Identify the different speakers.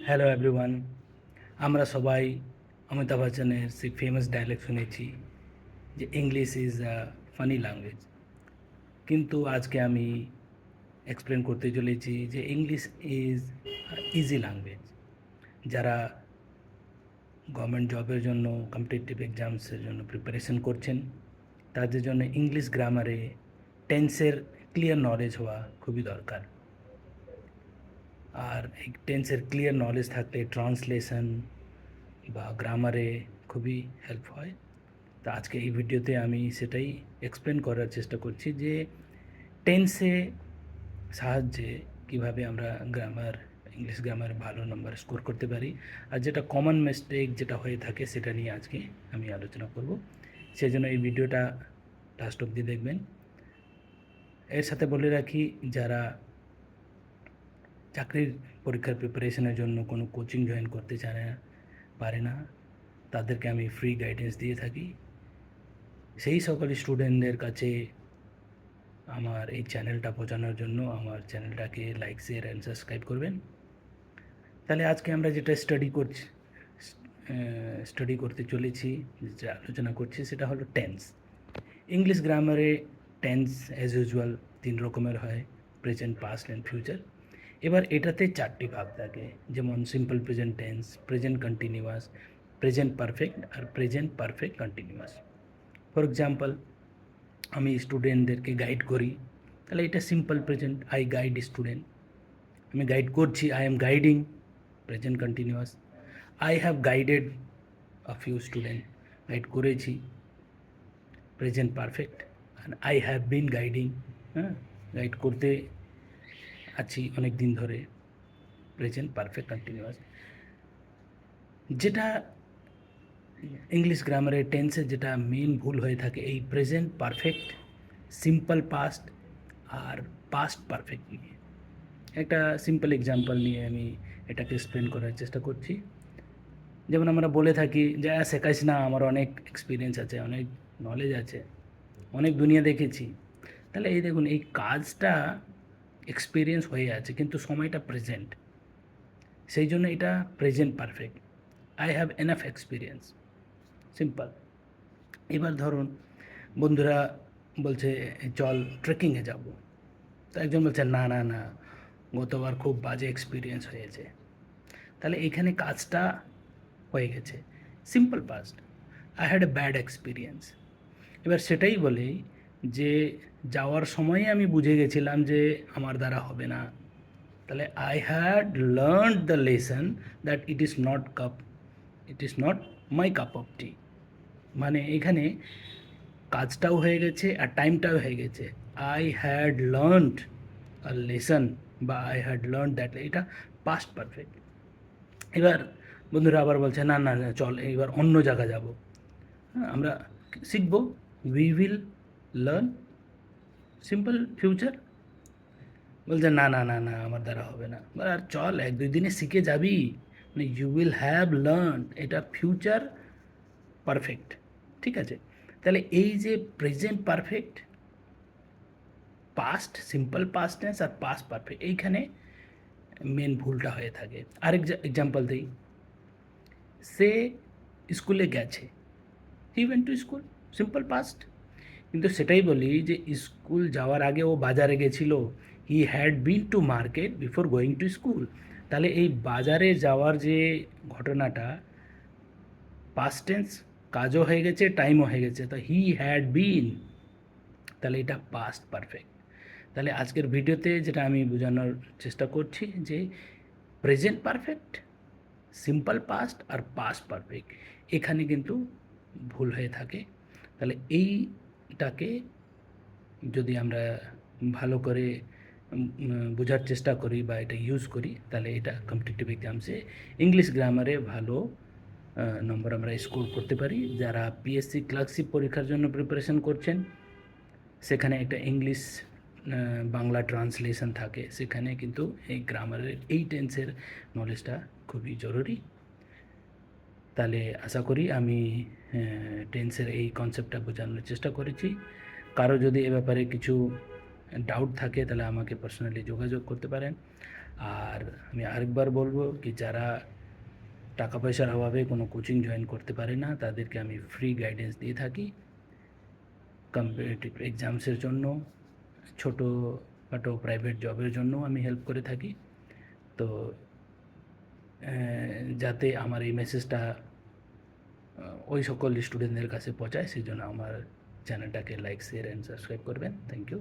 Speaker 1: Hello everyone. আমরা সবাই অমিতাভ বচ্চনের সেই ফেমাস ডায়লগ শুনেছি যে English is a funny language. কিন্তু আজকে আমি এক্সপ্লেন করতে চলেছি যে ইংলিশ ইজ ইজি ল্যাঙ্গুয়েজ। যারা গভর্নমেন্ট জবের জন্য কম্পিটিটিভ এক্সামসের জন্য প্রিপারেশন করছেন তাদের জন্য ইংলিশ গ্রামারে টেন্সের ক্লিয়ার নলেজ হওয়া খুবই দরকার। আর এই টেন্সের ক্লিয়ার নলেজ থাকলে ট্রান্সলেশন বা গ্রামারে খুবই হেল্প হয়। তো আজকে এই ভিডিওতে আমি সেটাই এক্সপ্লেন করার চেষ্টা করছি যে টেন্সে সাহায্যে কিভাবে আমরা ইংলিশ গ্রামারে ভালো নম্বর স্কোর করতে পারি, আর যেটা কমন মিস্টেক যেটা হয়ে থাকে সেটা নিয়ে আজকে আমি আলোচনা করব। সেই জন্য এই ভিডিওটা লাস্ট অবধি দেখবেন। এর সাথে বলে রাখি, যারা চাকরির পরীক্ষার প্রিপারেশনের জন্য কোনো কোচিং জয়েন করতে পারে না, তাদেরকে আমি ফ্রি গাইডেন্স দিয়ে থাকি। সেই সকল স্টুডেন্টদের কাছে আমার এই চ্যানেলটা পৌঁছানোর জন্য আমার চ্যানেলটাকে লাইক, শেয়ার অ্যান্ড সাবস্ক্রাইব করবেন। তাহলে আজকে আমরা যেটা স্টাডি করতে চলেছি, যেটা আলোচনা করছি সেটা হলো টেন্স। ইংলিশ গ্রামারে টেন্স অ্যাজ ইউজুয়াল 3 রকমের হয়: প্রেজেন্ট, পাস্ট অ্যান্ড ফিউচার। এবার এটাতে 4টি ভাগ থাকে, যেমন simple present tense, present continuous, present perfect আর present perfect continuous. For example, আমি স্টুডেন্টদেরকে গাইড করি, তাহলে এটা simple present, I guide student. আমি গাইড করছি, I am guiding, present continuous. I have guided a few student, guide করেছি, present perfect. And I have been guiding, হ্যাঁ, guide করতে আছি অনেক দিন ধরে, প্রেজেন্ট পারফেক্ট কন্টিনিউয়াস। যেটা ইংলিশ গ্রামারে টেন্সে যেটা মেন ভুল হয়ে থাকে, এই প্রেজেন্ট পারফেক্ট, সিম্পল পাস্ট আর পাস্ট পারফেক্ট নিয়ে। একটা সিম্পল এক্সাম্পল নিয়ে আমি এটাকে এক্সপ্লেন করার চেষ্টা করছি। যেমন আমরা বলে থাকি যে শেখাইস না, আমার অনেক এক্সপিরিয়েন্স আছে, অনেক নলেজ আছে, অনেক দুনিয়া দেখেছি। তাহলে এই দেখুন, এই কাজটা এক্সপিরিয়েন্স হয়ে আছে কিন্তু সময়টা প্রেজেন্ট, সেই জন্য এটা present perfect. I have enough experience, simple. এবার ধরুন বন্ধুরা বলছে চল ট্রেকিংয়ে যাব, তো একজন বলছে না না না, গতবার খুব বাজে এক্সপিরিয়েন্স হয়েছে। তাহলে এখানে কাজটা হয়ে গেছে, simple past, I had a bad experience. এবার সেটাই বলি যে যাওয়ার সময়ে আমি বুঝে গেছিলাম যে আমার দ্বারা হবে না, তাহলে I had learned the lesson that it is not my cup of tea. মানে এখানে কাজটাও হয়ে গেছে আর টাইমটাও হয়ে গেছে। I had learned a lesson বা আই হ্যাড লার্ন দ্যাট, এটা পাস্ট পারফেক্ট। এবার বন্ধুরা আবার বলছে না না না, চল এবার অন্য জায়গা যাব, হ্যাঁ আমরা শিখবো, we will learn, simple future. বলছে না না না না, আমার দ্বারা হবে না। আর চল 1-2 দিনে শিখে যাবি, মানে ইউ উইল হ্যাভ লার্ন, এটা ফিউচার পারফেক্ট। ঠিক আছে, তাহলে এই যে present perfect, past simple past tense আর পাস্ট পারফেক্ট, এইখানে মেন ভুলটা হয়ে থাকে। আরেক এক্সাম্পল দিই, সে স্কুলে গেছে, he went to school, simple past. কিন্তু সেটাই বলি যে স্কুল যাওয়ার আগে ও বাজারে গেছিল, he had been to market before going to school. তাহলে এই বাজারে যাওয়ার যে ঘটনাটা পাস্ট টেন্স, কাজও হয়ে গেছে, টাইমও হয়ে গেছে, তো হি হ্যাড বিন, তাহলে এটা পাস্ট পারফেক্ট। তাহলে আজকের ভিডিওতে যেটা আমি বোঝানোর চেষ্টা করছি যে প্রেজেন্ট পারফেক্ট, সিম্পল পাস্ট আর পাস্ট পারফেক্ট, এখানে কিন্তু ভুল হয়ে থাকে। তাহলে এইটাকে যদি আমরা ভালো করে বোঝার চেষ্টা করি বা এটা ইউজ করি, তাহলে এটা কম্পিটিটিভ এক্সামসে ইংলিশ গ্রামারে ভালো নম্বর আমরা স্কোর করতে পারি। যারা পিএসসি ক্লার্কশিপ পরীক্ষার জন্য প্রিপারেশন করছেন, সেখানে একটা ইংলিশ বাংলা ট্রান্সলেশন থাকে, সেখানে কিন্তু এই গ্রামারের এই টেন্সের নলেজটা খুবই জরুরি। তাহলে আশা করি আমি টেন্সের এই কনসেপ্টটা বোঝানোর চেষ্টা করেছি। কারো যদি এ ব্যাপারে কিছু ডাউট থাকে তাহলে আমাকে পার্সোনালি যোগাযোগ করতে পারেন। আর আমি আরেকবার বলবো কি, যারা টাকা পয়সার অভাবে কোনো কোচিং জয়েন করতে পারে না, তাদেরকে আমি ফ্রি গাইডেন্স দিয়ে থাকি কম্পিটিটিভ এক্সামসের জন্য, ছোটোখাটো প্রাইভেট জবের জন্য আমি হেল্প করে থাকি। তো যাতে আমার এই মেসেজটা ওই সকল স্টুডেন্টদের কাছে পৌঁছায়, সেই জন্য আমার চ্যানেলটাকে লাইক, শেয়ার অ্যান্ড সাবস্ক্রাইব করবেন। Thank you.